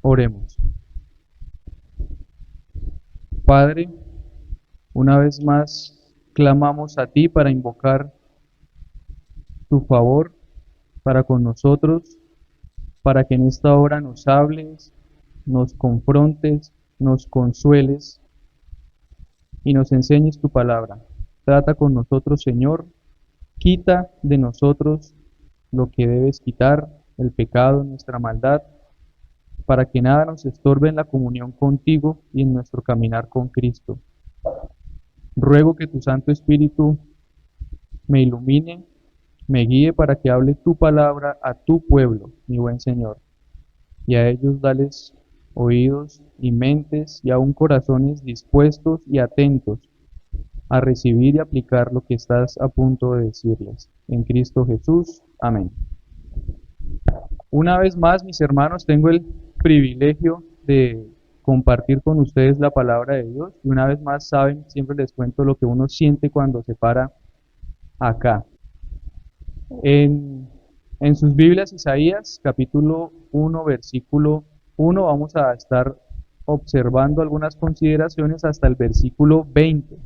Oremos. Padre, una vez más clamamos a ti para invocar tu favor para con nosotros, para que en esta hora nos hables, nos confrontes, nos consueles y nos enseñes tu palabra. Trata con nosotros, Señor, quita de nosotros lo que debes quitar, el pecado, nuestra maldad, para que nada nos estorbe en la comunión contigo y en nuestro caminar con Cristo. Ruego que tu Santo Espíritu me ilumine, me guíe para que hable tu palabra a tu pueblo, mi buen Señor, y a ellos dales oídos y mentes y aún corazones dispuestos y atentos a recibir y aplicar lo que estás a punto de decirles. En Cristo Jesús. Amén. Una vez más, mis hermanos, tengo el privilegio de compartir con ustedes la palabra de Dios. Y una vez más, saben, siempre les cuento lo que uno siente cuando se para acá. En sus Biblias, Isaías, capítulo 1, versículo 1, vamos a estar observando algunas consideraciones hasta el versículo 20.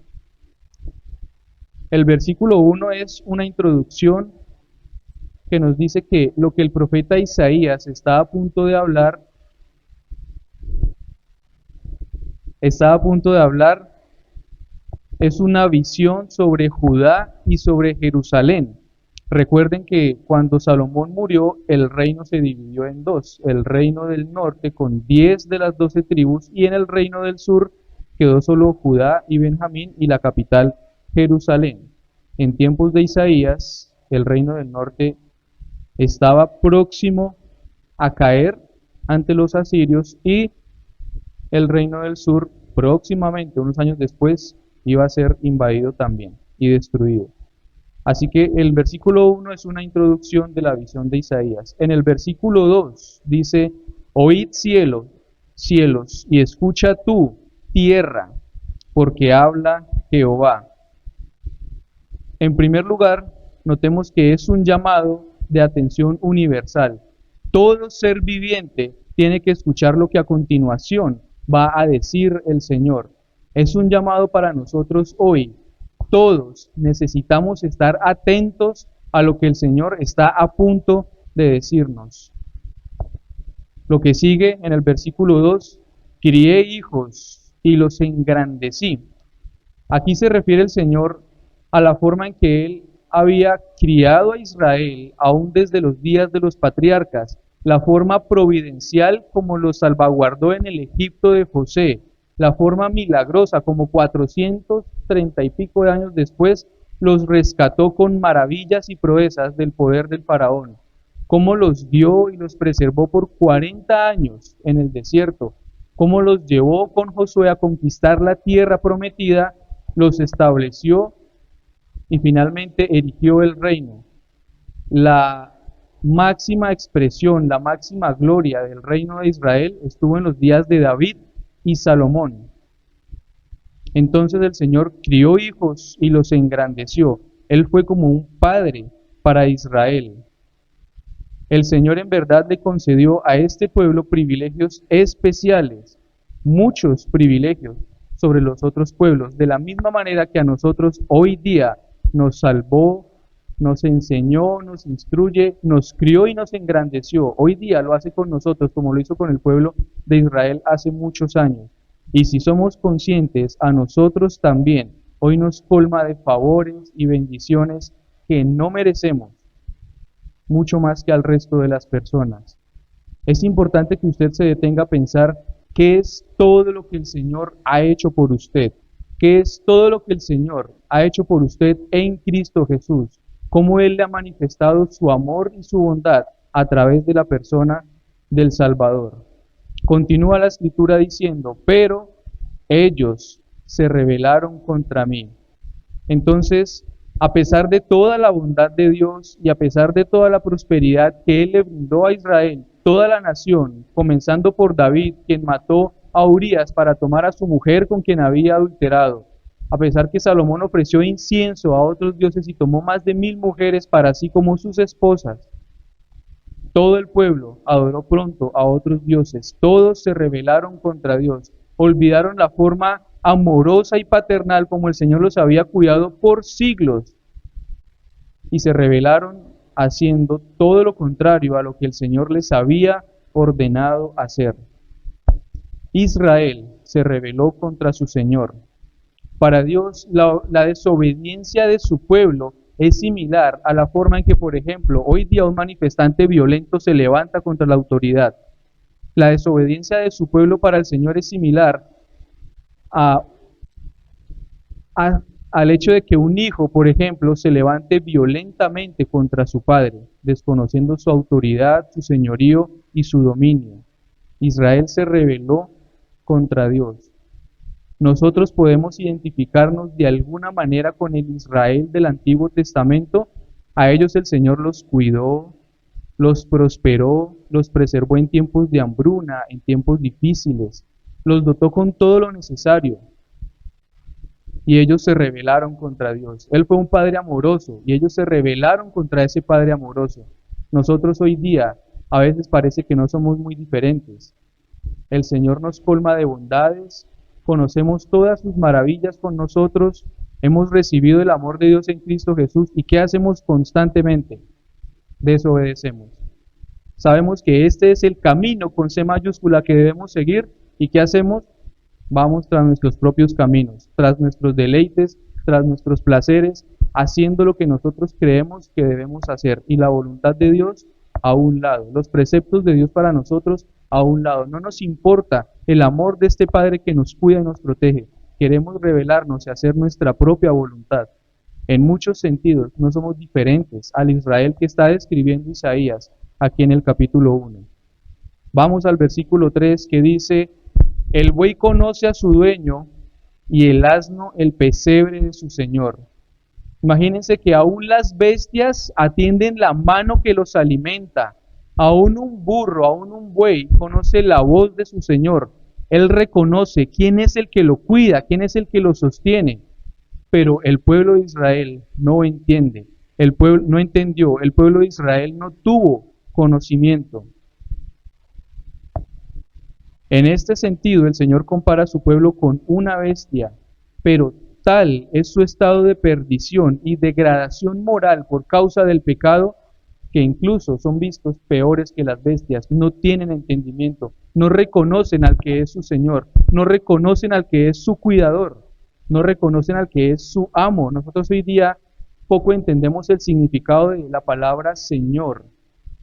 El versículo 1 es una introducción que nos dice que lo que el profeta Isaías está a punto de hablar, es una visión sobre Judá y sobre Jerusalén. Recuerden que cuando Salomón murió, el reino se dividió en dos: el reino del norte con 10 de las 12 tribus, y en el reino del sur quedó solo Judá y Benjamín y la capital Jerusalén. En tiempos de Isaías, el reino del norte estaba próximo a caer ante los asirios y el reino del sur próximamente, unos años después, iba a ser invadido también y destruido. Así que el versículo 1 es una introducción de la visión de Isaías. En el versículo 2 dice: oíd cielos, y escucha tú, tierra, porque habla Jehová. En primer lugar, notemos que es un llamado de atención universal. Todo ser viviente tiene que escuchar lo que a continuación va a decir el Señor. Es un llamado para nosotros hoy. Todos necesitamos estar atentos a lo que el Señor está a punto de decirnos. Lo que sigue en el versículo 2: crié hijos y los engrandecí. Aquí se refiere el Señor a la forma en que Él había criado a Israel aún desde los días de los patriarcas, la forma providencial como los salvaguardó en el Egipto de José, la forma milagrosa como 430 y pico de años después los rescató con maravillas y proezas del poder del faraón, cómo los guió y los preservó por 40 años en el desierto, cómo los llevó con Josué a conquistar la tierra prometida, los estableció y finalmente erigió el reino. La máxima expresión, la máxima gloria del reino de Israel estuvo en los días de David y Salomón. Entonces el Señor crió hijos y los engrandeció. Él fue como un padre para Israel. El Señor en verdad le concedió a este pueblo privilegios especiales, muchos privilegios sobre los otros pueblos, de la misma manera que a nosotros hoy día nos salvó, nos enseñó, nos instruye, nos crió y nos engrandeció. Hoy día lo hace con nosotros como lo hizo con el pueblo de Israel hace muchos años. Y si somos conscientes, a nosotros también hoy nos colma de favores y bendiciones que no merecemos, mucho más que al resto de las personas. Es importante que usted se detenga a pensar qué es todo lo que el Señor ha hecho por usted, qué es todo lo que el Señor ha hecho por usted en Cristo Jesús, cómo Él le ha manifestado su amor y su bondad a través de la persona del Salvador. Continúa la escritura diciendo: pero ellos se rebelaron contra mí. Entonces, a pesar de toda la bondad de Dios y a pesar de toda la prosperidad que Él le brindó a Israel, toda la nación, comenzando por David, quien mató a Urías para tomar a su mujer con quien había adulterado, a pesar que Salomón ofreció incienso a otros dioses y tomó más de 1000 mujeres para sí como sus esposas, Todo el pueblo adoró pronto a otros dioses. Todos se rebelaron contra Dios. Olvidaron la forma amorosa y paternal como el Señor los había cuidado por siglos. Y se rebelaron haciendo todo lo contrario a lo que el Señor les había ordenado hacer. Israel se rebeló contra su Señor. Para Dios, la desobediencia de su pueblo es similar a la forma en que, por ejemplo, hoy día un manifestante violento se levanta contra la autoridad. La desobediencia de su pueblo para el Señor es similar a, al hecho de que un hijo, por ejemplo, se levante violentamente contra su padre, desconociendo su autoridad, su señorío y su dominio. Israel se rebeló contra Dios. Nosotros podemos identificarnos de alguna manera con el Israel del Antiguo Testamento. A ellos el Señor los cuidó, los prosperó, los preservó en tiempos de hambruna, en tiempos difíciles, los dotó con todo lo necesario. Y ellos se rebelaron contra Dios. Él fue un Padre amoroso y ellos se rebelaron contra ese Padre amoroso. Nosotros hoy día a veces parece que no somos muy diferentes. El Señor nos colma de bondades, conocemos todas sus maravillas con nosotros, hemos recibido el amor de Dios en Cristo Jesús. ¿Y qué hacemos constantemente? Desobedecemos. Sabemos que este es el camino con C mayúscula que debemos seguir. ¿Y qué hacemos? Vamos tras nuestros propios caminos, tras nuestros deleites, tras nuestros placeres, haciendo lo que nosotros creemos que debemos hacer. Y la voluntad de Dios a un lado, los preceptos de Dios para nosotros a un lado. No nos importa el amor de este Padre que nos cuida y nos protege. Queremos rebelarnos y hacer nuestra propia voluntad. En muchos sentidos no somos diferentes al Israel que está describiendo Isaías aquí en el capítulo 1. Vamos al versículo 3 que dice: el buey conoce a su dueño y el asno el pesebre de su señor. Imagínense que aún las bestias atienden la mano que los alimenta. Aún un burro, aún un buey conoce la voz de su señor. Él reconoce quién es el que lo cuida, quién es el que lo sostiene. Pero el pueblo de Israel no entiende. El pueblo no entendió. El pueblo de Israel no tuvo conocimiento. En este sentido, el Señor compara a su pueblo con una bestia, pero tal es su estado de perdición y degradación moral por causa del pecado, que incluso son vistos peores que las bestias. No tienen entendimiento, no reconocen al que es su Señor, no reconocen al que es su cuidador, no reconocen al que es su amo. Nosotros hoy día poco entendemos el significado de la palabra Señor.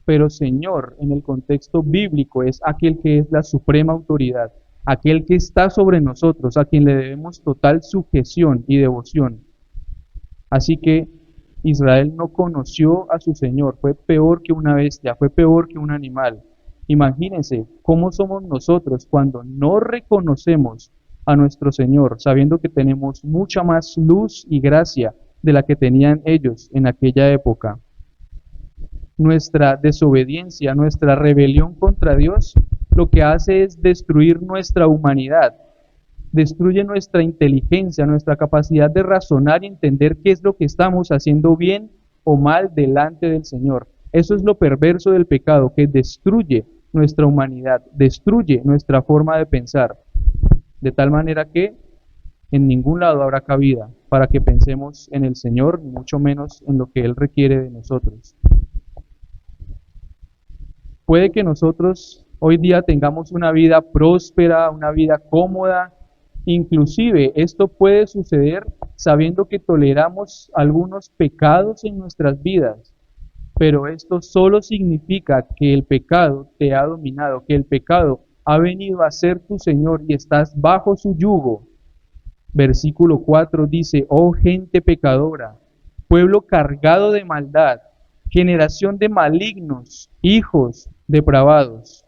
Pero Señor, en el contexto bíblico, es aquel que es la suprema autoridad, aquel que está sobre nosotros, a quien le debemos total sujeción y devoción. Así que Israel no conoció a su Señor, fue peor que una bestia, fue peor que un animal. Imagínense cómo somos nosotros cuando no reconocemos a nuestro Señor, sabiendo que tenemos mucha más luz y gracia de la que tenían ellos en aquella época. Nuestra desobediencia, nuestra rebelión contra Dios, lo que hace es destruir nuestra humanidad, destruye nuestra inteligencia, nuestra capacidad de razonar y entender qué es lo que estamos haciendo bien o mal delante del Señor. Eso es lo perverso del pecado, que destruye nuestra humanidad, destruye nuestra forma de pensar, de tal manera que en ningún lado habrá cabida para que pensemos en el Señor, ni mucho menos en lo que Él requiere de nosotros. Puede que nosotros hoy día tengamos una vida próspera, una vida cómoda. Inclusive esto puede suceder sabiendo que toleramos algunos pecados en nuestras vidas. Pero esto solo significa que el pecado te ha dominado, que el pecado ha venido a ser tu Señor y estás bajo su yugo. Versículo 4 dice: oh gente pecadora, pueblo cargado de maldad, generación de malignos, hijos depravados.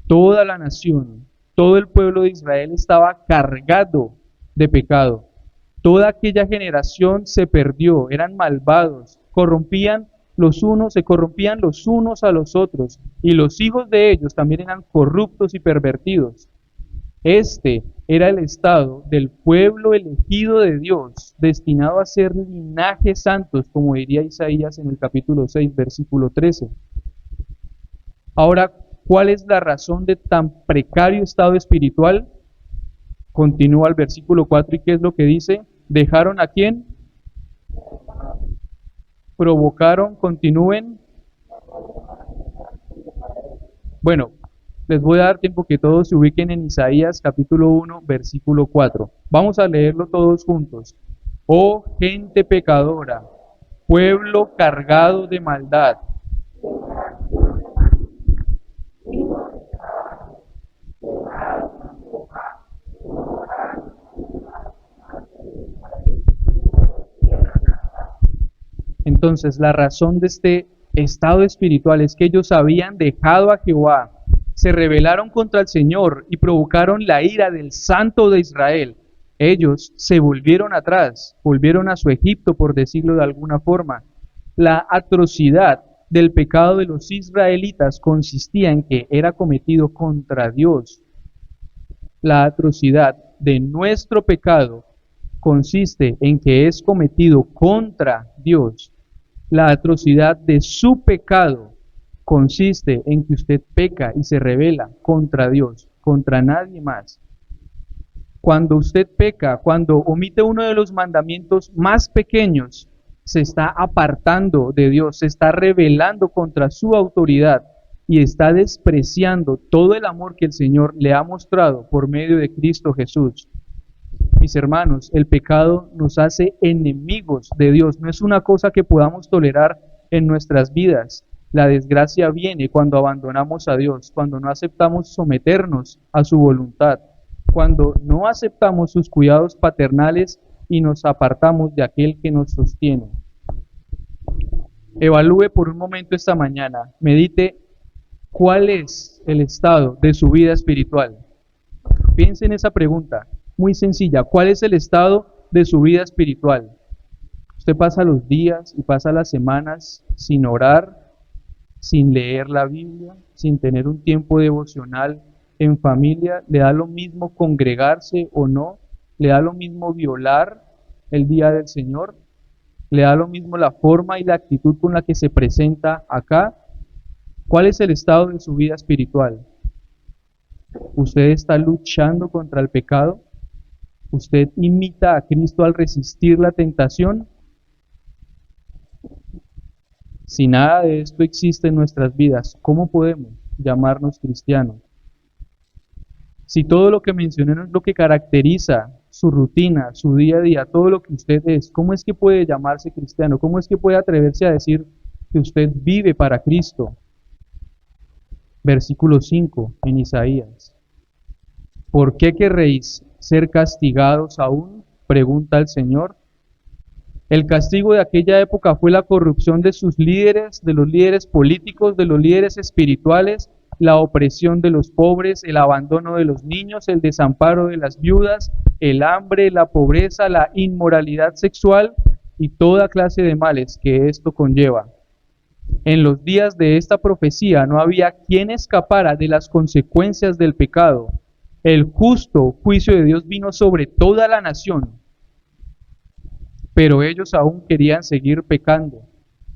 Toda la nación, todo el pueblo de Israel estaba cargado de pecado. Toda aquella generación se perdió, eran malvados, se corrompían los unos a los otros, y los hijos de ellos también eran corruptos y pervertidos. Este era el estado del pueblo elegido de Dios, destinado a ser linajes santos, como diría Isaías en el capítulo 6, versículo 13. Ahora, ¿cuál es la razón de tan precario estado espiritual? Continúa el versículo 4 y ¿qué es lo que dice? ¿Dejaron a quién? Provocaron, continúen. Bueno, les voy a dar tiempo que todos se ubiquen en Isaías capítulo 1, versículo 4. Vamos a leerlo todos juntos. Oh gente pecadora, pueblo cargado de maldad. Entonces, la razón de este estado espiritual es que ellos habían dejado a Jehová, se rebelaron contra el Señor y provocaron la ira del Santo de Israel. Ellos se volvieron atrás, volvieron a su Egipto, por decirlo de alguna forma. La atrocidad del pecado de los israelitas consistía en que era cometido contra Dios. La atrocidad de nuestro pecado consiste en que es cometido contra Dios. La atrocidad de su pecado consiste en que usted peca y se rebela contra Dios, contra nadie más. Cuando usted peca, cuando omite uno de los mandamientos más pequeños, se está apartando de Dios, se está rebelando contra su autoridad y está despreciando todo el amor que el Señor le ha mostrado por medio de Cristo Jesús. Mis hermanos, el pecado nos hace enemigos de Dios, no es una cosa que podamos tolerar en nuestras vidas. La desgracia viene cuando abandonamos a Dios, cuando no aceptamos someternos a su voluntad, cuando no aceptamos sus cuidados paternales y nos apartamos de aquel que nos sostiene. Evalúe por un momento esta mañana, medite cuál es el estado de su vida espiritual. Piense en esa pregunta. Muy sencilla, ¿cuál es el estado de su vida espiritual? Usted pasa los días y pasa las semanas sin orar, sin leer la Biblia, sin tener un tiempo devocional en familia. ¿Le da lo mismo congregarse o no? ¿Le da lo mismo violar el día del Señor? ¿Le da lo mismo la forma y la actitud con la que se presenta acá? ¿Cuál es el estado de su vida espiritual? ¿Usted está luchando contra el pecado? ¿Usted imita a Cristo al resistir la tentación? Si nada de esto existe en nuestras vidas, ¿cómo podemos llamarnos cristianos? Si todo lo que mencioné no es lo que caracteriza su rutina, su día a día, todo lo que usted es, ¿cómo es que puede llamarse cristiano? ¿Cómo es que puede atreverse a decir que usted vive para Cristo? Versículo 5 en Isaías. ¿Por qué querréis ser castigados aún? Pregunta el Señor. El castigo de aquella época fue la corrupción de sus líderes, de los líderes políticos, de los líderes espirituales, la opresión de los pobres, el abandono de los niños, el desamparo de las viudas, el hambre, la pobreza, la inmoralidad sexual y toda clase de males que esto conlleva. En los días de esta profecía no había quien escapara de las consecuencias del pecado. El justo juicio de Dios vino sobre toda la nación, pero ellos aún querían seguir pecando.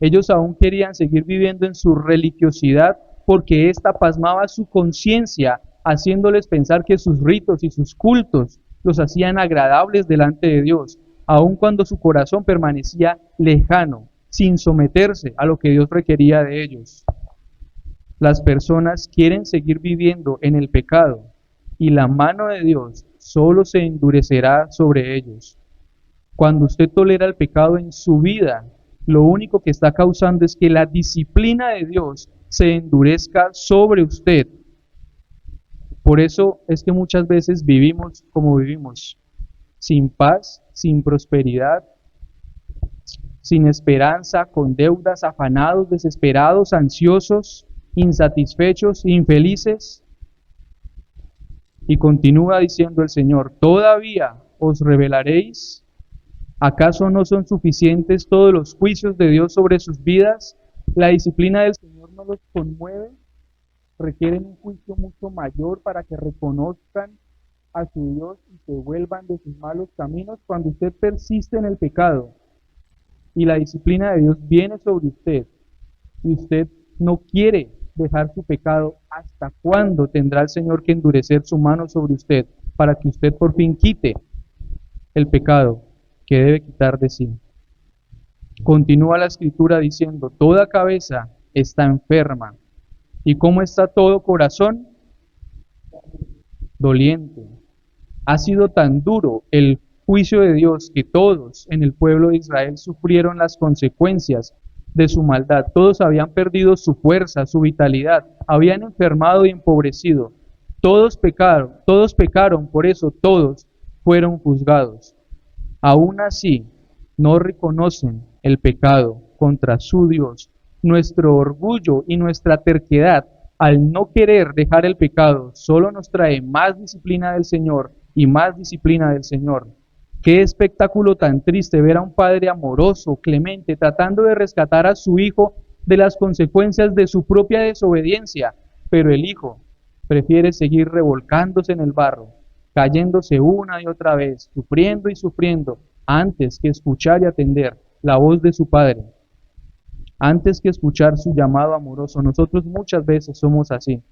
Ellos aún querían seguir viviendo en su religiosidad porque ésta pasmaba su conciencia, haciéndoles pensar que sus ritos y sus cultos los hacían agradables delante de Dios, aun cuando su corazón permanecía lejano, sin someterse a lo que Dios requería de ellos. Las personas quieren seguir viviendo en el pecado y la mano de Dios solo se endurecerá sobre ellos. Cuando usted tolera el pecado en su vida, lo único que está causando es que la disciplina de Dios se endurezca sobre usted. Por eso es que muchas veces vivimos como vivimos, sin paz, sin prosperidad, sin esperanza, con deudas, afanados, desesperados, ansiosos, insatisfechos, infelices. Y continúa diciendo el Señor, ¿todavía os rebelaréis? ¿Acaso no son suficientes todos los juicios de Dios sobre sus vidas? ¿La disciplina del Señor no los conmueve? ¿Requieren un juicio mucho mayor para que reconozcan a su Dios y se vuelvan de sus malos caminos? Cuando usted persiste en el pecado y la disciplina de Dios viene sobre usted y usted no quiere dejar su pecado, ¿hasta cuándo tendrá el Señor que endurecer su mano sobre usted para que usted por fin quite el pecado que debe quitar de sí? Continúa la escritura diciendo, toda cabeza está enferma. ¿Y cómo está todo corazón? Doliente. Ha sido tan duro el juicio de Dios que todos en el pueblo de Israel sufrieron las consecuencias de su maldad. Todos habían perdido su fuerza, su vitalidad, habían enfermado y empobrecido. Todos pecaron, por eso todos fueron juzgados. Aún así, no reconocen el pecado contra su Dios. Nuestro orgullo y nuestra terquedad al no querer dejar el pecado solo nos trae más disciplina del Señor y más disciplina del Señor. Qué espectáculo tan triste ver a un padre amoroso, clemente, tratando de rescatar a su hijo de las consecuencias de su propia desobediencia, pero el hijo prefiere seguir revolcándose en el barro, cayéndose una y otra vez, sufriendo y sufriendo, antes que escuchar y atender la voz de su padre, antes que escuchar su llamado amoroso. Nosotros muchas veces somos así.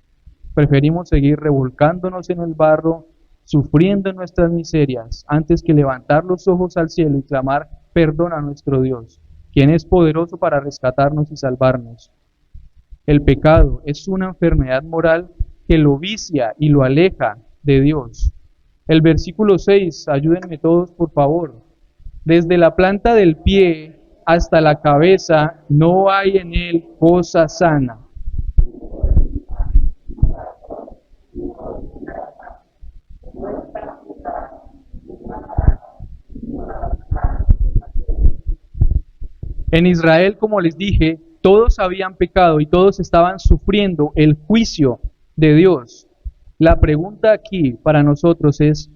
Preferimos seguir revolcándonos en el barro, sufriendo nuestras miserias, antes que levantar los ojos al cielo y clamar perdón a nuestro Dios, quien es poderoso para rescatarnos y salvarnos. El pecado es una enfermedad moral que lo vicia y lo aleja de Dios. El versículo 6, ayúdenme todos por favor. Desde la planta del pie hasta la cabeza no hay en él cosa sana. En Israel, como les dije, todos habían pecado y todos estaban sufriendo el juicio de Dios. La pregunta aquí para nosotros es,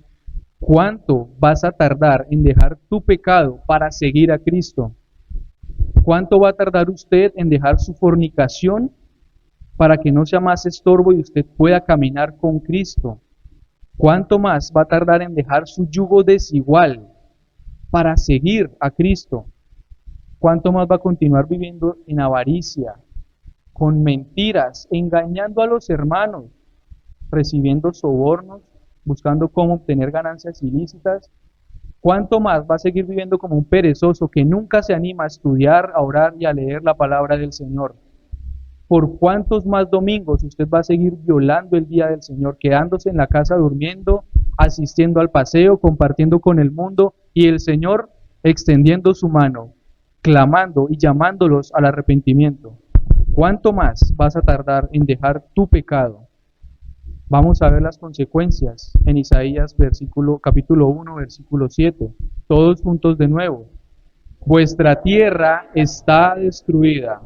¿cuánto vas a tardar en dejar tu pecado para seguir a Cristo? ¿Cuánto va a tardar usted en dejar su fornicación para que no sea más estorbo y usted pueda caminar con Cristo? ¿Cuánto más va a tardar en dejar su yugo desigual para seguir a Cristo? ¿Cuánto más va a continuar viviendo en avaricia, con mentiras, engañando a los hermanos, recibiendo sobornos, buscando cómo obtener ganancias ilícitas? ¿Cuánto más va a seguir viviendo como un perezoso que nunca se anima a estudiar, a orar y a leer la palabra del Señor? ¿Por cuántos más domingos usted va a seguir violando el día del Señor, quedándose en la casa durmiendo, asistiendo al paseo, compartiendo con el mundo y el Señor extendiendo su mano, clamando y llamándolos al arrepentimiento? ¿Cuánto más vas a tardar en dejar tu pecado? Vamos a ver las consecuencias en Isaías capítulo 1, versículo 7. Todos juntos de nuevo. Vuestra tierra está destruida.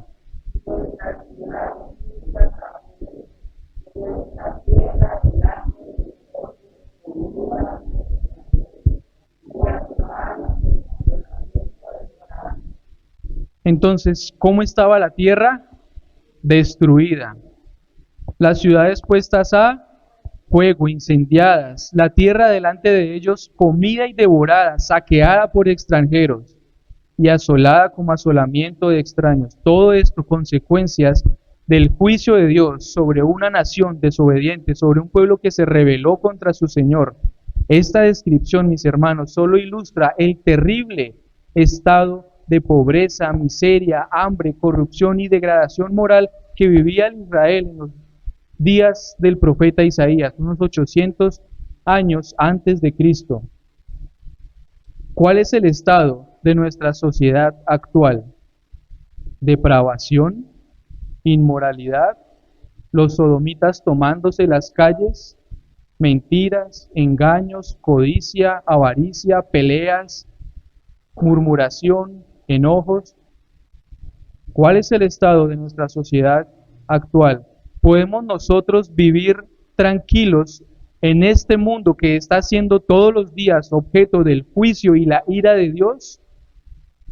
Entonces, ¿cómo estaba la tierra? Destruida. Las ciudades puestas a fuego, incendiadas, la tierra delante de ellos comida y devorada, saqueada por extranjeros y asolada como asolamiento de extraños. Todo esto consecuencias del juicio de Dios sobre una nación desobediente, sobre un pueblo que se rebeló contra su Señor. Esta descripción, mis hermanos, solo ilustra el terrible estado de pobreza, miseria, hambre, corrupción y degradación moral que vivía el Israel en los días del profeta Isaías, unos 800 años antes de Cristo. ¿Cuál es el estado de nuestra sociedad actual? Depravación, inmoralidad, los sodomitas tomándose las calles, mentiras, engaños, codicia, avaricia, peleas, murmuración, enojos. ¿Cuál es el estado de nuestra sociedad actual? ¿Podemos nosotros vivir tranquilos en este mundo que está siendo todos los días objeto del juicio y la ira de Dios?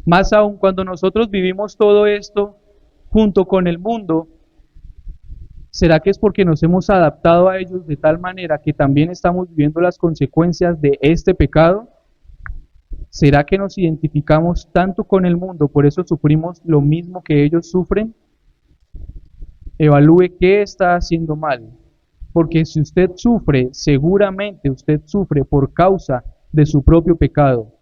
Más aún cuando nosotros vivimos todo esto junto con el mundo, ¿será que es porque nos hemos adaptado a ellos de tal manera que también estamos viviendo las consecuencias de este pecado? ¿Será que nos identificamos tanto con el mundo, por eso sufrimos lo mismo que ellos sufren? Evalúe qué está haciendo mal, porque si usted sufre, seguramente usted sufre por causa de su propio pecado.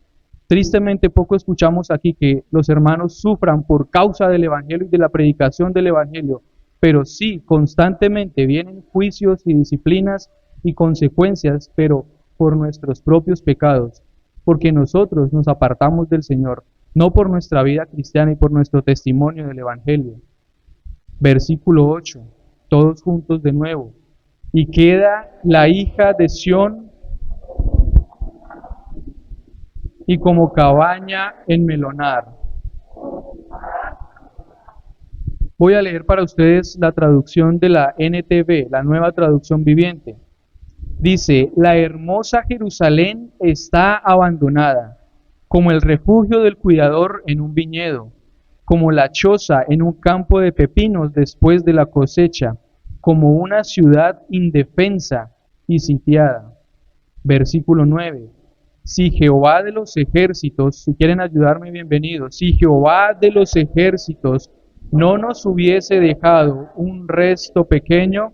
Tristemente poco escuchamos aquí que los hermanos sufran por causa del Evangelio y de la predicación del Evangelio, pero sí, constantemente vienen juicios y disciplinas y consecuencias, pero por nuestros propios pecados, porque nosotros nos apartamos del Señor, no por nuestra vida cristiana y por nuestro testimonio del Evangelio. Versículo 8, todos juntos de nuevo. Y queda la hija de Sión y como cabaña enmelonar. Voy a leer para ustedes la traducción de la NTV, la Nueva Traducción Viviente. Dice, la hermosa Jerusalén está abandonada, como el refugio del cuidador en un viñedo, como la choza en un campo de pepinos después de la cosecha, como una ciudad indefensa y sitiada. Versículo 9. Si Jehová de los ejércitos, si quieren ayudarme, bienvenidos, si Jehová de los ejércitos no nos hubiese dejado un resto pequeño,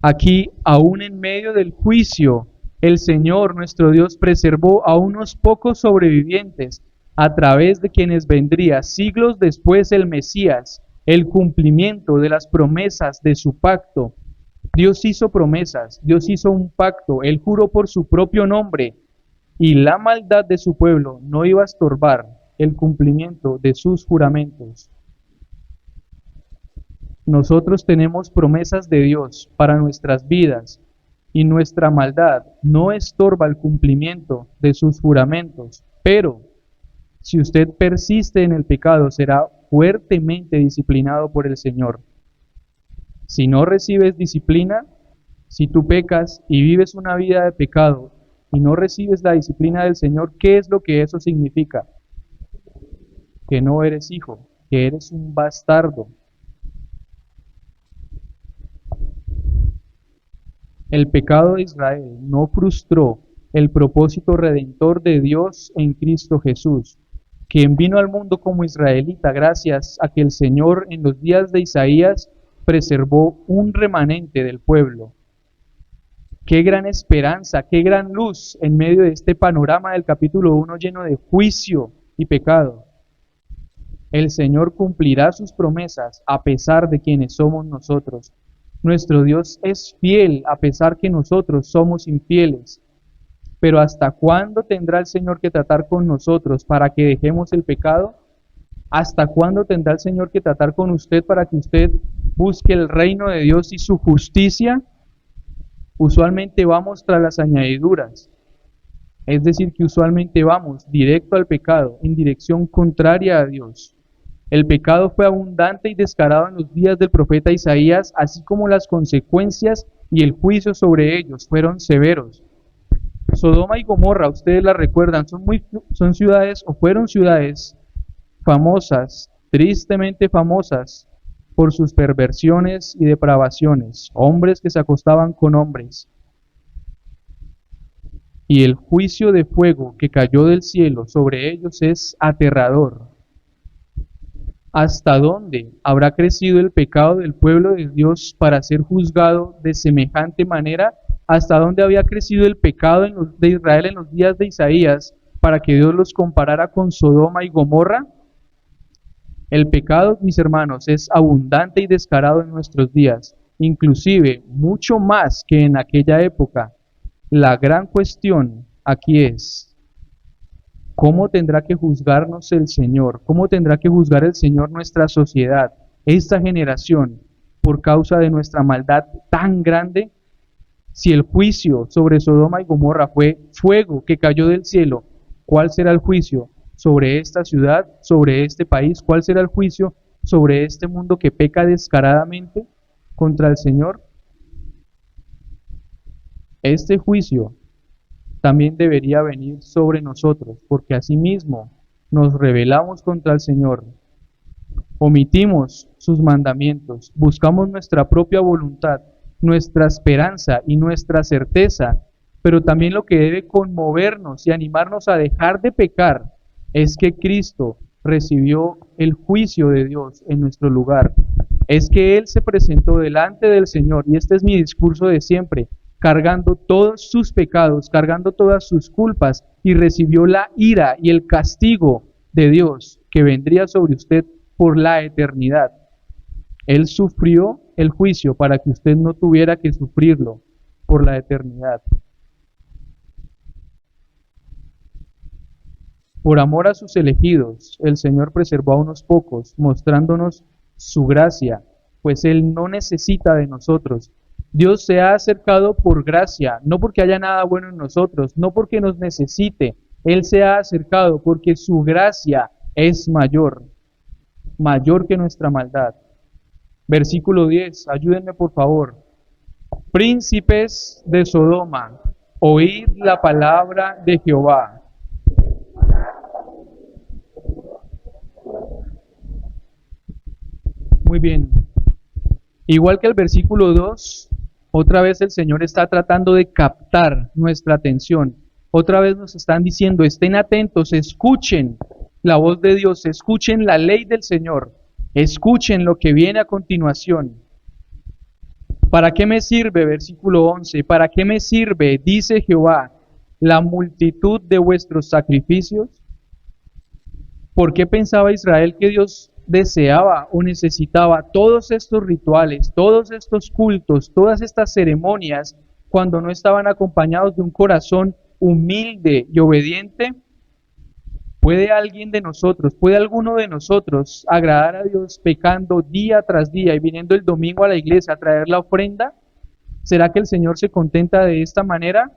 aquí, aún en medio del juicio, el Señor nuestro Dios preservó a unos pocos sobrevivientes, a través de quienes vendría siglos después el Mesías, el cumplimiento de las promesas de su pacto. Dios hizo promesas, Dios hizo un pacto, Él juró por su propio nombre, y la maldad de su pueblo no iba a estorbar el cumplimiento de sus juramentos. Nosotros tenemos promesas de Dios para nuestras vidas y nuestra maldad no estorba el cumplimiento de sus juramentos, pero si usted persiste en el pecado será fuertemente disciplinado por el Señor. Si no recibes disciplina, si tú pecas y vives una vida de pecado y no recibes la disciplina del Señor, ¿qué es lo que eso significa? Que no eres hijo, que eres un bastardo. El pecado de Israel no frustró el propósito redentor de Dios en Cristo Jesús, quien vino al mundo como israelita gracias a que el Señor en los días de Isaías preservó un remanente del pueblo. Qué gran esperanza, qué gran luz en medio de este panorama del capítulo 1 lleno de juicio y pecado. El Señor cumplirá sus promesas a pesar de quienes somos nosotros. Nuestro Dios es fiel a pesar que nosotros somos infieles. Pero ¿hasta cuándo tendrá el Señor que tratar con nosotros para que dejemos el pecado? ¿Hasta cuándo tendrá el Señor que tratar con usted para que usted busque el reino de Dios y su justicia? Usualmente vamos tras las añadiduras. Es decir, que usualmente vamos directo al pecado, en dirección contraria a Dios. El pecado fue abundante y descarado en los días del profeta Isaías, así como las consecuencias y el juicio sobre ellos fueron severos. Sodoma y Gomorra, ustedes la recuerdan, son ciudades o fueron ciudades famosas, tristemente famosas, por sus perversiones y depravaciones, hombres que se acostaban con hombres. Y el juicio de fuego que cayó del cielo sobre ellos es aterrador. ¿Hasta dónde habrá crecido el pecado del pueblo de Dios para ser juzgado de semejante manera? ¿Hasta dónde había crecido el pecado de Israel en los días de Isaías para que Dios los comparara con Sodoma y Gomorra? El pecado, mis hermanos, es abundante y descarado en nuestros días, inclusive mucho más que en aquella época. La gran cuestión aquí es, ¿cómo tendrá que juzgarnos el Señor? ¿Cómo tendrá que juzgar el Señor nuestra sociedad, esta generación, por causa de nuestra maldad tan grande? Si el juicio sobre Sodoma y Gomorra fue fuego que cayó del cielo, ¿cuál será el juicio sobre esta ciudad, sobre este país? ¿Cuál será el juicio sobre este mundo que peca descaradamente contra el Señor? Este juicio también debería venir sobre nosotros, porque asimismo nos rebelamos contra el Señor, omitimos sus mandamientos, buscamos nuestra propia voluntad, nuestra esperanza y nuestra certeza, pero también lo que debe conmovernos y animarnos a dejar de pecar es que Cristo recibió el juicio de Dios en nuestro lugar. Es que Él se presentó delante del Señor, y este es mi discurso de siempre, cargando todos sus pecados, cargando todas sus culpas, y recibió la ira y el castigo de Dios que vendría sobre usted por la eternidad. Él sufrió el juicio para que usted no tuviera que sufrirlo por la eternidad. Por amor a sus elegidos, el Señor preservó a unos pocos, mostrándonos su gracia, pues Él no necesita de nosotros. Dios se ha acercado por gracia, no porque haya nada bueno en nosotros, no porque nos necesite. Él se ha acercado porque su gracia es mayor, mayor que nuestra maldad. Versículo 10, ayúdenme por favor. Príncipes de Sodoma, oíd la palabra de Jehová. Muy bien. Igual que el versículo 2, otra vez el Señor está tratando de captar nuestra atención. Otra vez nos están diciendo, estén atentos, escuchen la voz de Dios, escuchen la ley del Señor, escuchen lo que viene a continuación. ¿Para qué me sirve? Versículo 11. ¿Para qué me sirve, dice Jehová, la multitud de vuestros sacrificios? ¿Por qué pensaba Israel que Dios deseaba o necesitaba todos estos rituales, todos estos cultos, todas estas ceremonias, cuando no estaban acompañados de un corazón humilde y obediente? ¿Puede alguien de nosotros, puede alguno de nosotros agradar a Dios pecando día tras día y viniendo el domingo a la iglesia a traer la ofrenda? ¿Será que el Señor se contenta de esta manera?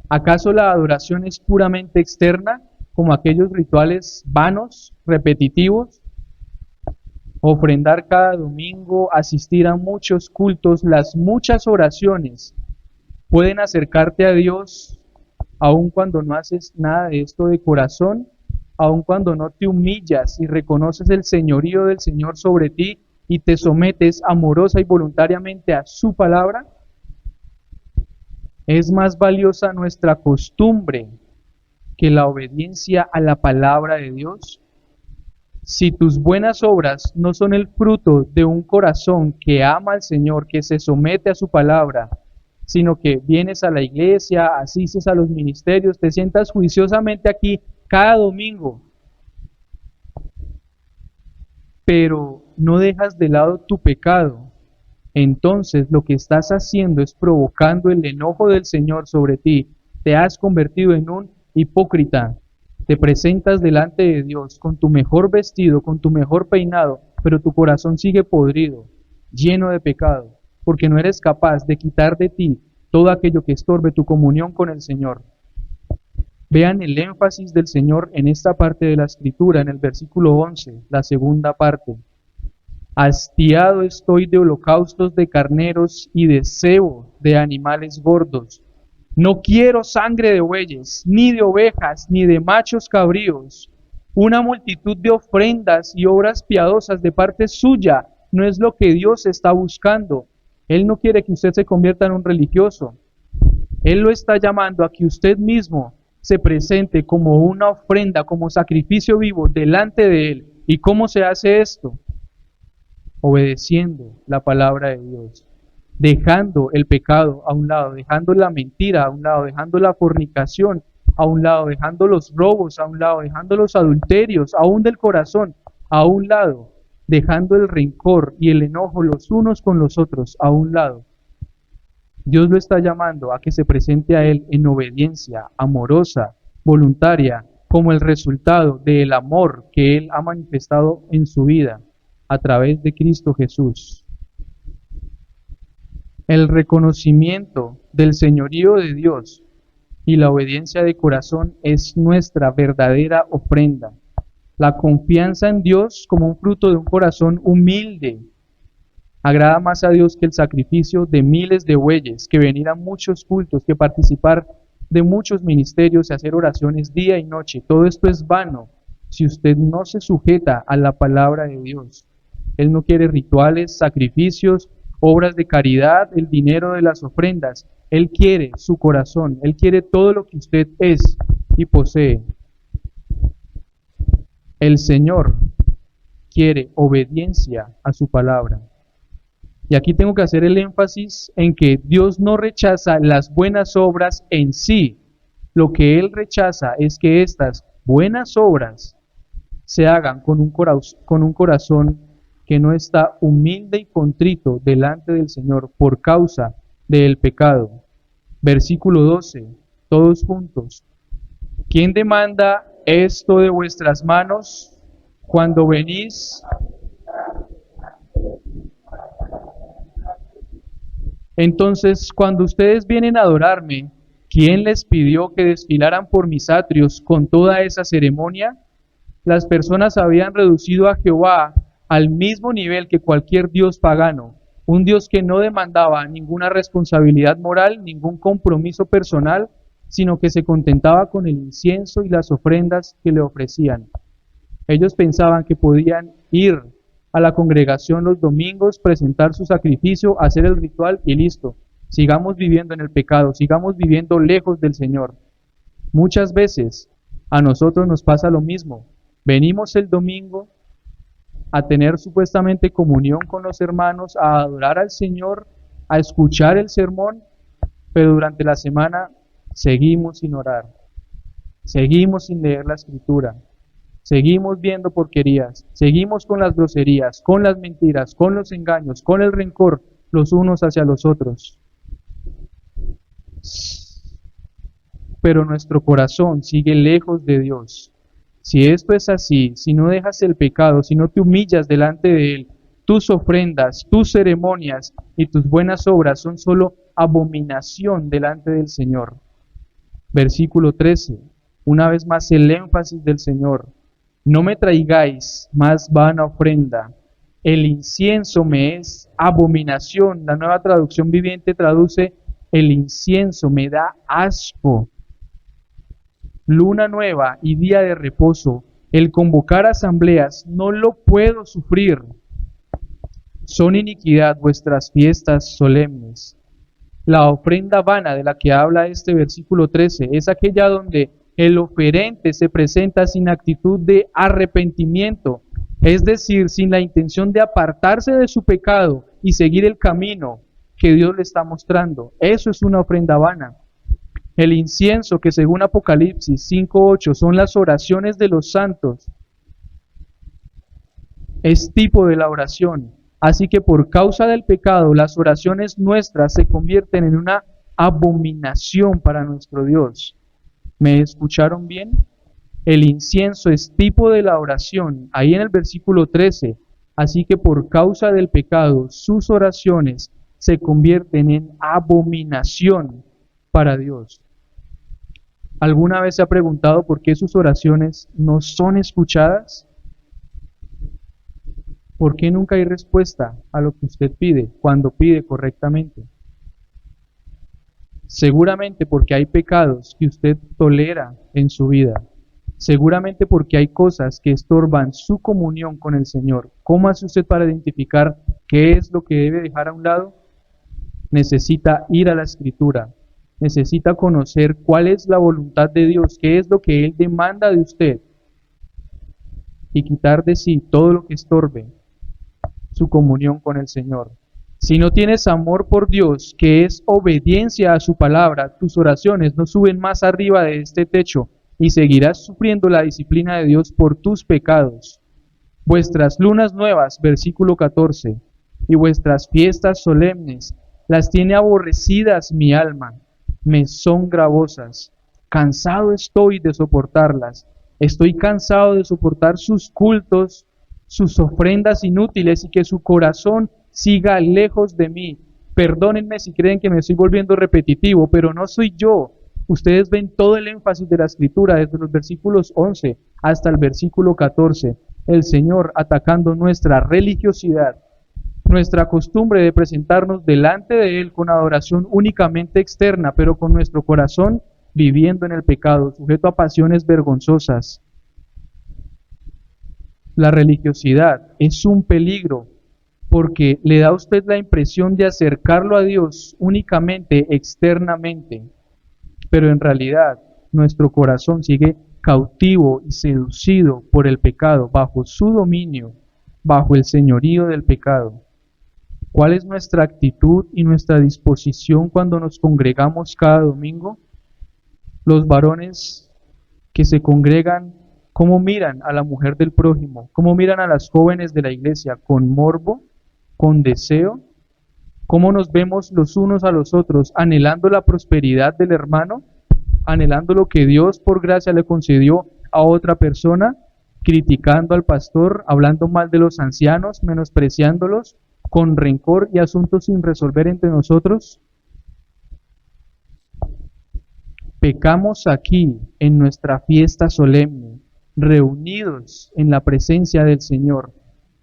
¿Acaso la adoración es puramente externa, como aquellos rituales vanos, repetitivos? Ofrendar cada domingo, asistir a muchos cultos, las muchas oraciones, pueden acercarte a Dios aun cuando no haces nada de esto de corazón, aun cuando no te humillas y reconoces el señorío del Señor sobre ti y te sometes amorosa y voluntariamente a su palabra. Es más valiosa nuestra costumbre que la obediencia a la palabra de Dios. Si tus buenas obras no son el fruto de un corazón que ama al Señor, que se somete a su palabra, sino que vienes a la iglesia, asistes a los ministerios, te sientas juiciosamente aquí cada domingo, pero no dejas de lado tu pecado, entonces lo que estás haciendo es provocando el enojo del Señor sobre ti. Te has convertido en un hipócrita. Te presentas delante de Dios con tu mejor vestido, con tu mejor peinado, pero tu corazón sigue podrido, lleno de pecado, porque no eres capaz de quitar de ti todo aquello que estorbe tu comunión con el Señor. Vean el énfasis del Señor en esta parte de la Escritura, en el versículo 11, la segunda parte. Hastiado estoy de holocaustos de carneros y de cebo de animales gordos. No quiero sangre de bueyes, ni de ovejas, ni de machos cabríos. Una multitud de ofrendas y obras piadosas de parte suya no es lo que Dios está buscando. Él no quiere que usted se convierta en un religioso. Él lo está llamando a que usted mismo se presente como una ofrenda, como sacrificio vivo delante de Él. ¿Y cómo se hace esto? Obedeciendo la palabra de Dios, dejando el pecado a un lado, dejando la mentira a un lado, dejando la fornicación a un lado, dejando los robos a un lado, dejando los adulterios, aún del corazón, a un lado, dejando el rencor y el enojo los unos con los otros a un lado. Dios lo está llamando a que se presente a Él en obediencia amorosa, voluntaria, como el resultado del amor que Él ha manifestado en su vida a través de Cristo Jesús. El reconocimiento del señorío de Dios y la obediencia de corazón es nuestra verdadera ofrenda. La confianza en Dios como un fruto de un corazón humilde agrada más a Dios que el sacrificio de miles de bueyes, que venir a muchos cultos, que participar de muchos ministerios y hacer oraciones día y noche. Todo esto es vano si usted no se sujeta a la palabra de Dios. Él no quiere rituales, sacrificios, obras de caridad, el dinero de las ofrendas. Él quiere su corazón, Él quiere todo lo que usted es y posee. El Señor quiere obediencia a su palabra. Y aquí tengo que hacer el énfasis en que Dios no rechaza las buenas obras en sí. Lo que Él rechaza es que estas buenas obras se hagan con un corazón que no está humilde y contrito delante del Señor por causa del pecado. Versículo 12, todos juntos. ¿Quién demanda esto de vuestras manos cuando venís? Entonces, cuando ustedes vienen a adorarme, ¿quién les pidió que desfilaran por mis atrios con toda esa ceremonia? Las personas habían reducido a Jehová al mismo nivel que cualquier dios pagano, un dios que no demandaba ninguna responsabilidad moral, ningún compromiso personal, sino que se contentaba con el incienso y las ofrendas que le ofrecían. Ellos pensaban que podían ir a la congregación los domingos, presentar su sacrificio, hacer el ritual y listo. Sigamos viviendo en el pecado, sigamos viviendo lejos del Señor. Muchas veces a nosotros nos pasa lo mismo. Venimos el domingo a tener supuestamente comunión con los hermanos, a adorar al Señor, a escuchar el sermón, pero durante la semana seguimos sin orar, seguimos sin leer la Escritura, seguimos viendo porquerías, seguimos con las groserías, con las mentiras, con los engaños, con el rencor los unos hacia los otros. Pero nuestro corazón sigue lejos de Dios. Si esto es así, si no dejas el pecado, si no te humillas delante de Él, tus ofrendas, tus ceremonias y tus buenas obras son solo abominación delante del Señor. Versículo 13, una vez más el énfasis del Señor. No me traigáis más vana ofrenda. El incienso me es abominación. La Nueva Traducción Viviente traduce: el incienso me da asco. Luna nueva y día de reposo, el convocar asambleas, no lo puedo sufrir. Son iniquidad vuestras fiestas solemnes. La ofrenda vana de la que habla este versículo 13 es aquella donde el oferente se presenta sin actitud de arrepentimiento, es decir, sin la intención de apartarse de su pecado y seguir el camino que Dios le está mostrando. Eso es una ofrenda vana. El incienso, que según Apocalipsis 5:8 son las oraciones de los santos, es tipo de la oración. Así que por causa del pecado, las oraciones nuestras se convierten en una abominación para nuestro Dios. ¿Me escucharon bien? El incienso es tipo de la oración, ahí en el versículo 13. Así que por causa del pecado, sus oraciones se convierten en abominación para Dios. ¿Alguna vez se ha preguntado por qué sus oraciones no son escuchadas? ¿Por qué nunca hay respuesta a lo que usted pide cuando pide correctamente? Seguramente porque hay pecados que usted tolera en su vida. Seguramente porque hay cosas que estorban su comunión con el Señor. ¿Cómo hace usted para identificar qué es lo que debe dejar a un lado? Necesita ir a la Escritura. Necesita conocer cuál es la voluntad de Dios, qué es lo que Él demanda de usted, y quitar de sí todo lo que estorbe su comunión con el Señor. Si no tienes amor por Dios, que es obediencia a su palabra, tus oraciones no suben más arriba de este techo y seguirás sufriendo la disciplina de Dios por tus pecados. Vuestras lunas nuevas, versículo 14, y vuestras fiestas solemnes, las tiene aborrecidas mi alma, me son gravosas. Cansado estoy de soportarlas. Estoy cansado de soportar sus cultos, sus ofrendas inútiles y que su corazón siga lejos de mí. Perdónenme si creen que me estoy volviendo repetitivo, pero no soy yo. Ustedes ven todo el énfasis de la Escritura desde los versículos 11 hasta el versículo 14. El Señor atacando nuestra religiosidad, nuestra costumbre de presentarnos delante de Él con adoración únicamente externa, pero con nuestro corazón viviendo en el pecado, sujeto a pasiones vergonzosas. La religiosidad es un peligro porque le da a usted la impresión de acercarlo a Dios únicamente externamente, pero en realidad nuestro corazón sigue cautivo y seducido por el pecado, bajo su dominio, bajo el señorío del pecado. ¿Cuál es nuestra actitud y nuestra disposición cuando nos congregamos cada domingo? Los varones que se congregan, ¿cómo miran a la mujer del prójimo? ¿Cómo miran a las jóvenes de la iglesia? ¿Con morbo? ¿Con deseo? ¿Cómo nos vemos los unos a los otros, anhelando la prosperidad del hermano? ¿Anhelando lo que Dios por gracia le concedió a otra persona? ¿Criticando al pastor, hablando mal de los ancianos, menospreciándolos, con rencor y asuntos sin resolver entre nosotros? Pecamos aquí en nuestra fiesta solemne, reunidos en la presencia del Señor.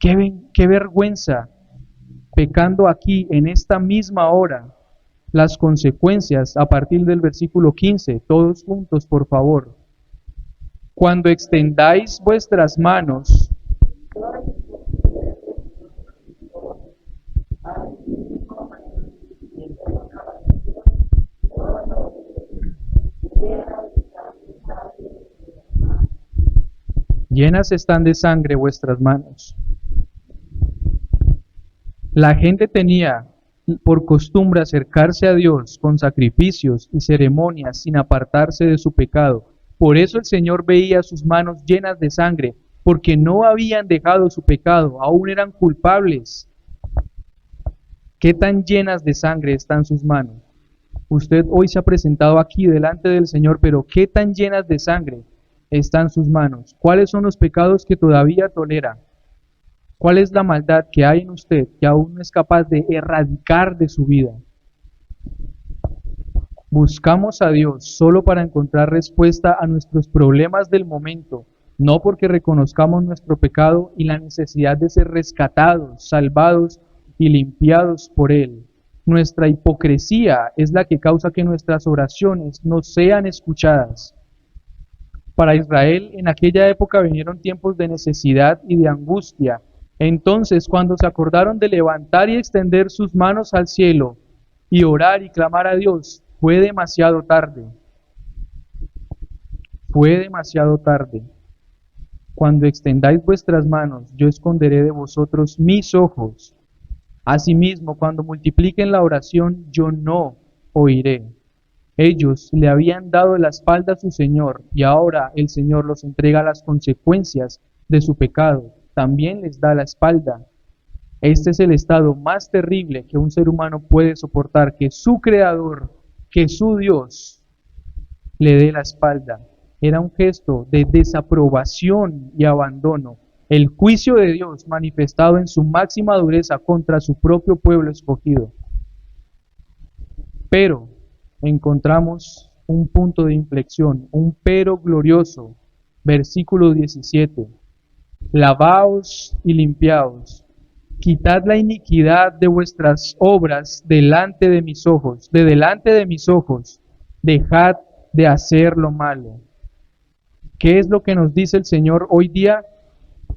¡Qué vergüenza! Pecando aquí en esta misma hora. Las consecuencias a partir del versículo 15, todos juntos por favor. Cuando extendáis vuestras manos, llenas están de sangre vuestras manos. La gente tenía por costumbre acercarse a Dios con sacrificios y ceremonias sin apartarse de su pecado. Por eso el Señor veía sus manos llenas de sangre, porque no habían dejado su pecado, aún eran culpables. ¿Qué tan llenas de sangre están sus manos? Usted hoy se ha presentado aquí delante del Señor, pero ¿qué tan llenas de sangre están sus manos? ¿Cuáles son los pecados que todavía tolera? ¿Cuál es la maldad que hay en usted que aún no es capaz de erradicar de su vida? Buscamos a Dios solo para encontrar respuesta a nuestros problemas del momento, no porque reconozcamos nuestro pecado y la necesidad de ser rescatados, salvados y limpiados por Él. Nuestra hipocresía es la que causa que nuestras oraciones no sean escuchadas. Para Israel en aquella época vinieron tiempos de necesidad y de angustia. Entonces, cuando se acordaron de levantar y extender sus manos al cielo y orar y clamar a Dios, fue demasiado tarde. Fue demasiado tarde. Cuando extendáis vuestras manos, yo esconderé de vosotros mis ojos. Asimismo, cuando multipliquen la oración, yo no oiré. Ellos le habían dado la espalda a su Señor y ahora el Señor los entrega a las consecuencias de su pecado. También les da la espalda. Este es el estado más terrible que un ser humano puede soportar, que su Creador, que su Dios, le dé la espalda. Era un gesto de desaprobación y abandono. El juicio de Dios manifestado en su máxima dureza contra su propio pueblo escogido. Pero encontramos un punto de inflexión, un pero glorioso. Versículo 17. Lavaos y limpiaos, quitad la iniquidad de vuestras obras delante de mis ojos, dejad de hacer lo malo. ¿Qué es lo que nos dice el Señor hoy día?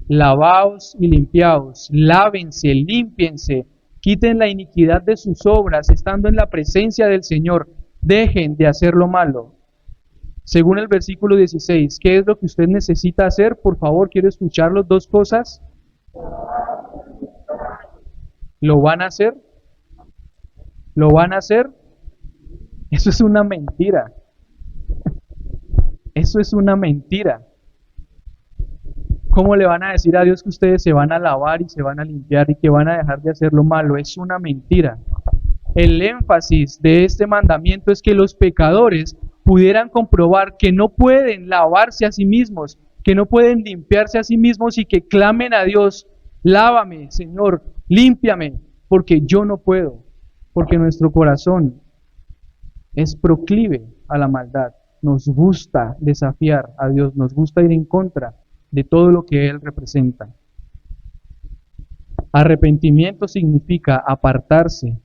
Lavaos y limpiaos, lávense, límpiense, quiten la iniquidad de sus obras, estando en la presencia del Señor, dejen de hacer lo malo. Según el versículo 16, ¿qué es lo que usted necesita hacer? Por favor, quiero escuchar las dos cosas. ¿Lo van a hacer? ¿Lo van a hacer? Eso es una mentira. Eso es una mentira. ¿Cómo le van a decir a Dios que ustedes se van a lavar y se van a limpiar y que van a dejar de hacer lo malo? Es una mentira. El énfasis de este mandamiento es que los pecadores pudieran comprobar que no pueden lavarse a sí mismos, que no pueden limpiarse a sí mismos y que clamen a Dios, lávame, Señor, límpiame, porque yo no puedo, porque nuestro corazón es proclive a la maldad. Nos gusta desafiar a Dios, nos gusta ir en contra de todo lo que Él representa. Arrepentimiento significa apartarse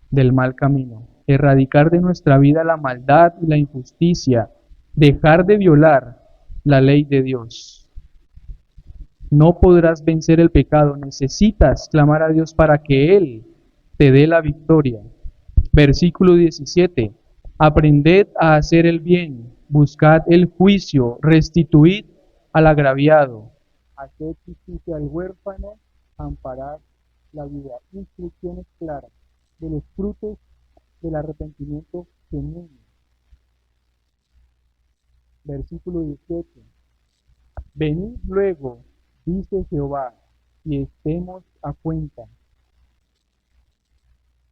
del mal camino, erradicar de nuestra vida la maldad y la injusticia, dejar de violar la ley de Dios. No podrás vencer el pecado, necesitas clamar a Dios para que Él te dé la victoria. Versículo 17, aprended a hacer el bien buscad el juicio, restituid al agraviado. Haced justicia al huérfano, amparad la vida. Instrucciones claras de los frutos del arrepentimiento genuino. Versículo 18. Venid luego, dice Jehová, y estemos a cuenta.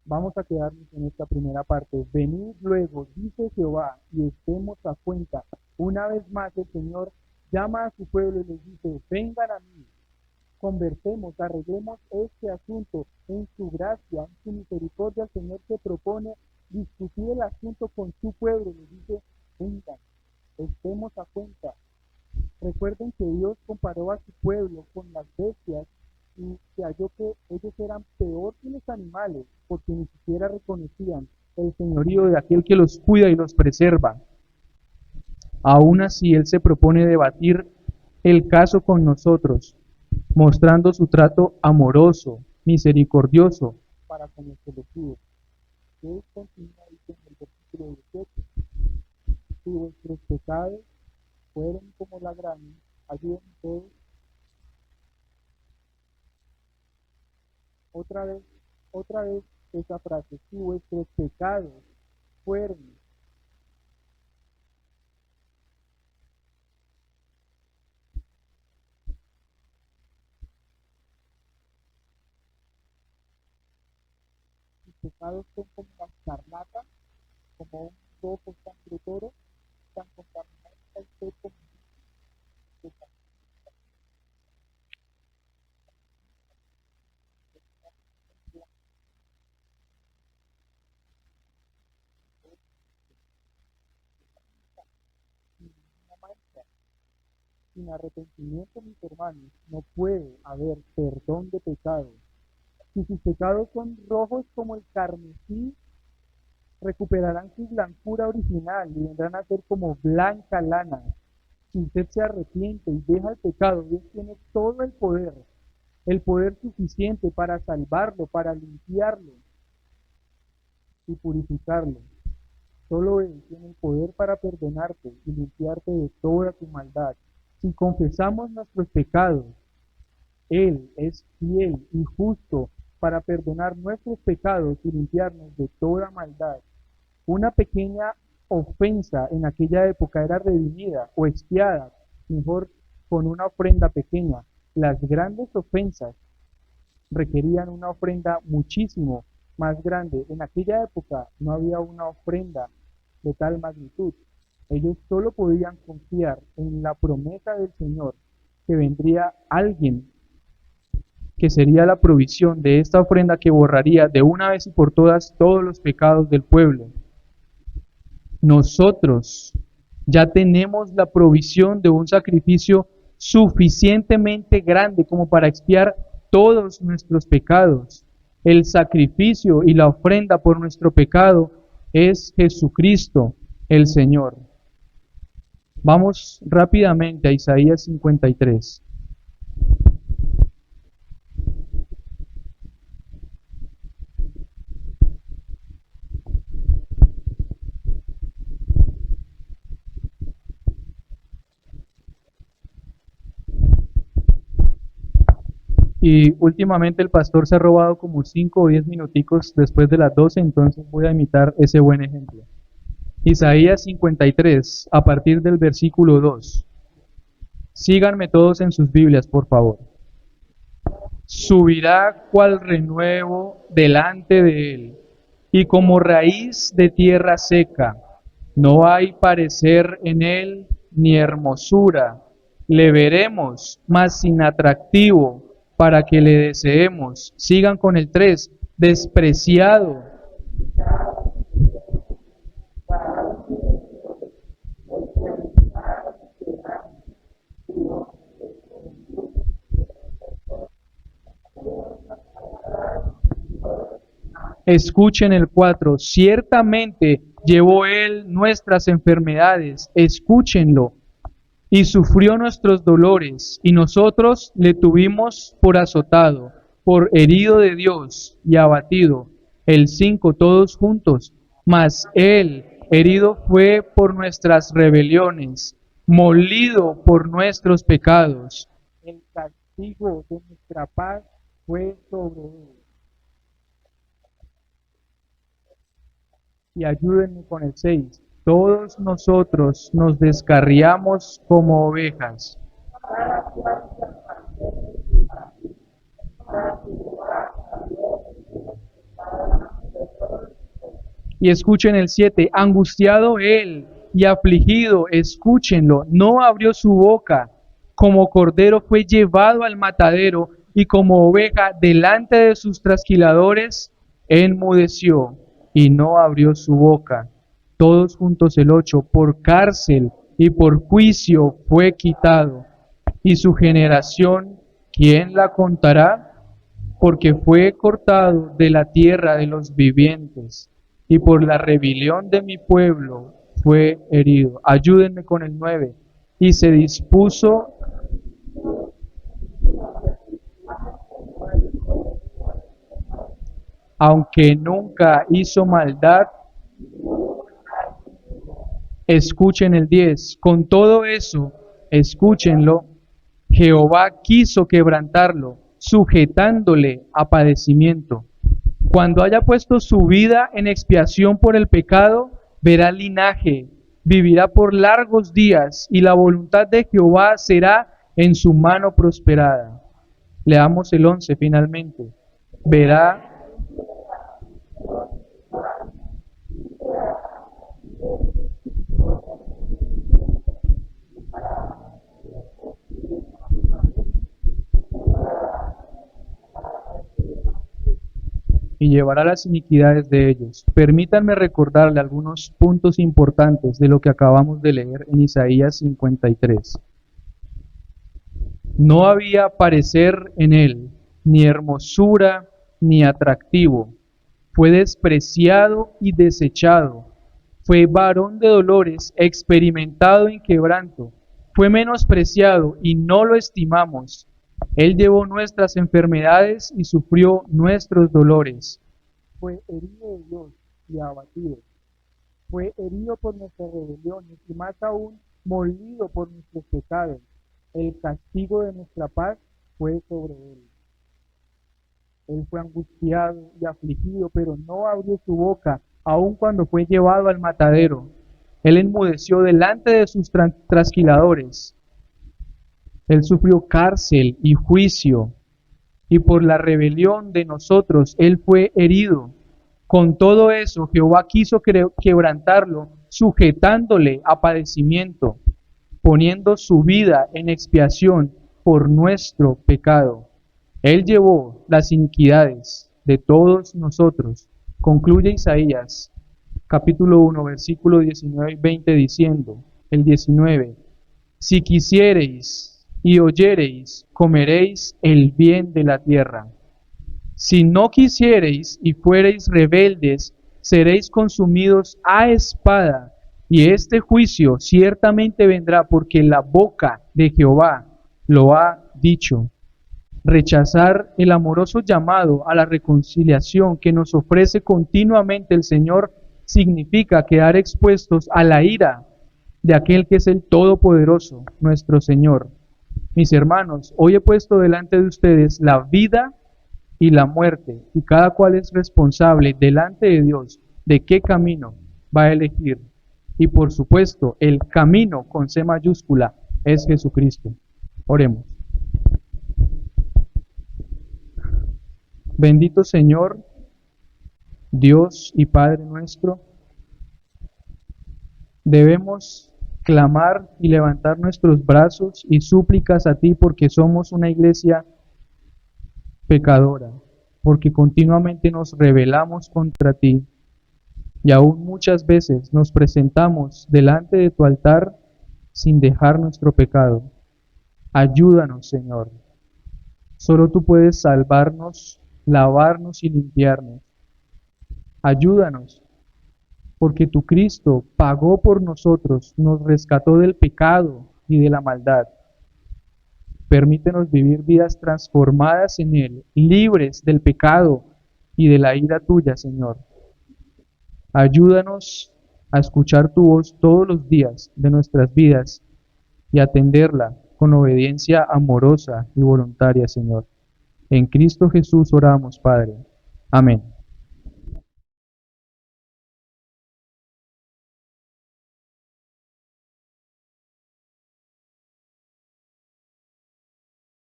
Vamos a quedarnos en esta primera parte. Venid luego, dice Jehová, y estemos a cuenta. Una vez más el Señor llama a su pueblo y les dice, vengan a mí, conversemos, arreglemos este asunto en su gracia, en su misericordia. El Señor se propone discutir el asunto con su pueblo. Les dice, vengan, estemos a cuenta. Recuerden que Dios comparó a su pueblo con las bestias y se halló que ellos eran peor que los animales porque ni siquiera reconocían el señorío de aquel que los cuida y los preserva. Aún así, Él se propone debatir el caso con nosotros, mostrando su trato amoroso, misericordioso. para con los elegidos. Él continúa diciendo en el versículo 18, si vuestros pecados fueren como la grana, ayuden todos. Otra vez esa frase, si vuestros pecados fueren sus pecados son como la escarlata, como un rojo sangre toro, tan contaminado está usted como un pecado. Sin ninguna mancha. Sin arrepentimiento, mis hermanos, no puede haber perdón de pecados. Si sus pecados son rojos como el carmesí, recuperarán su blancura original y vendrán a ser como blanca lana. Si usted se arrepiente y deja el pecado, Dios tiene todo el poder suficiente para salvarlo, para limpiarlo y purificarlo. Solo Él tiene el poder para perdonarte y limpiarte de toda tu maldad. Si confesamos nuestros pecados, Él es fiel y justo para perdonar nuestros pecados y limpiarnos de toda maldad. Una pequeña ofensa en aquella época era redimida o expiada, mejor con una ofrenda pequeña. Las grandes ofensas requerían una ofrenda muchísimo más grande. En aquella época no había una ofrenda de tal magnitud. Ellos solo podían confiar en la promesa del Señor que vendría alguien que sería la provisión de esta ofrenda que borraría de una vez y por todas todos los pecados del pueblo. Nosotros ya tenemos la provisión de un sacrificio suficientemente grande como para expiar todos nuestros pecados. El sacrificio y la ofrenda por nuestro pecado es Jesucristo, el Señor. Vamos rápidamente a Isaías 53. Y últimamente el pastor se ha robado como 5 o 10 minuticos después de las 12, entonces voy a imitar ese buen ejemplo. Isaías 53, a partir del versículo 2. Síganme todos en sus Biblias, por favor. Subirá cual renuevo delante de él, y como raíz de tierra seca. No hay parecer en él ni hermosura. Le veremos, mas sin atractivo, para que le deseemos. Sigan con el 3. Despreciado. Escuchen el 4. Ciertamente llevó él nuestras enfermedades. Escúchenlo. Y sufrió nuestros dolores, y nosotros le tuvimos por azotado, por herido de Dios y abatido. El 5, todos juntos. Mas él herido fue por nuestras rebeliones, molido por nuestros pecados. El castigo de nuestra paz fue sobre él. Y ayúdenme con el 6. Todos nosotros nos descarriamos como ovejas. Y escuchen el 7. Angustiado él y afligido, escúchenlo, no abrió su boca. Como cordero fue llevado al matadero, y como oveja delante de sus trasquiladores, enmudeció y no abrió su boca. Todos juntos el 8. Por cárcel y por juicio fue quitado. Y su generación, ¿quién la contará? Porque fue cortado de la tierra de los vivientes, y por la rebelión de mi pueblo fue herido. Ayúdenme con el 9. Y se dispuso aunque nunca hizo maldad. Escuchen el 10. Con todo eso, escúchenlo, Jehová quiso quebrantarlo, sujetándole a padecimiento. Cuando haya puesto su vida en expiación por el pecado, verá linaje, vivirá por largos días, y la voluntad de Jehová será en su mano prosperada. Leamos el 11 finalmente. Verá y llevará las iniquidades de ellos. Permítanme recordarle algunos puntos importantes de lo que acabamos de leer en Isaías 53. No había parecer en él, ni hermosura, ni atractivo. Fue despreciado y desechado. Fue varón de dolores, experimentado en quebranto. Fue menospreciado y no lo estimamos. Él llevó nuestras enfermedades y sufrió nuestros dolores. Fue herido de Dios y abatido. Fue herido por nuestras rebeliones y más aún molido por nuestros pecados. El castigo de nuestra paz fue sobre él. Él fue angustiado y afligido, pero no abrió su boca, aun cuando fue llevado al matadero. Él enmudeció delante de sus trasquiladores. Él sufrió cárcel y juicio, y por la rebelión de nosotros Él fue herido. Con todo eso, Jehová quiso quebrantarlo, sujetándole a padecimiento, poniendo su vida en expiación por nuestro pecado. Él llevó las iniquidades de todos nosotros. Concluye Isaías, capítulo 1, versículo 19 y 20, diciendo, el 19, si quisiereis y oyereis, comeréis el bien de la tierra. Si no quisiereis y fuereis rebeldes, seréis consumidos a espada, y este juicio ciertamente vendrá porque la boca de Jehová lo ha dicho. Rechazar el amoroso llamado a la reconciliación que nos ofrece continuamente el Señor significa quedar expuestos a la ira de aquel que es el Todopoderoso, nuestro Señor. Mis hermanos, hoy he puesto delante de ustedes la vida y la muerte, y cada cual es responsable delante de Dios de qué camino va a elegir. Y por supuesto, el camino con C mayúscula es Jesucristo. Oremos. Bendito Señor, Dios y Padre nuestro, debemos clamar y levantar nuestros brazos y súplicas a ti porque somos una iglesia pecadora, porque continuamente nos rebelamos contra ti y aún muchas veces nos presentamos delante de tu altar sin dejar nuestro pecado. Ayúdanos, Señor. Solo tú puedes salvarnos, lavarnos y limpiarnos. Ayúdanos, porque tu Cristo pagó por nosotros, nos rescató del pecado y de la maldad. Permítenos vivir vidas transformadas en Él, libres del pecado y de la ira tuya, Señor. Ayúdanos a escuchar tu voz todos los días de nuestras vidas y atenderla con obediencia amorosa y voluntaria, Señor. En Cristo Jesús oramos, Padre. Amén.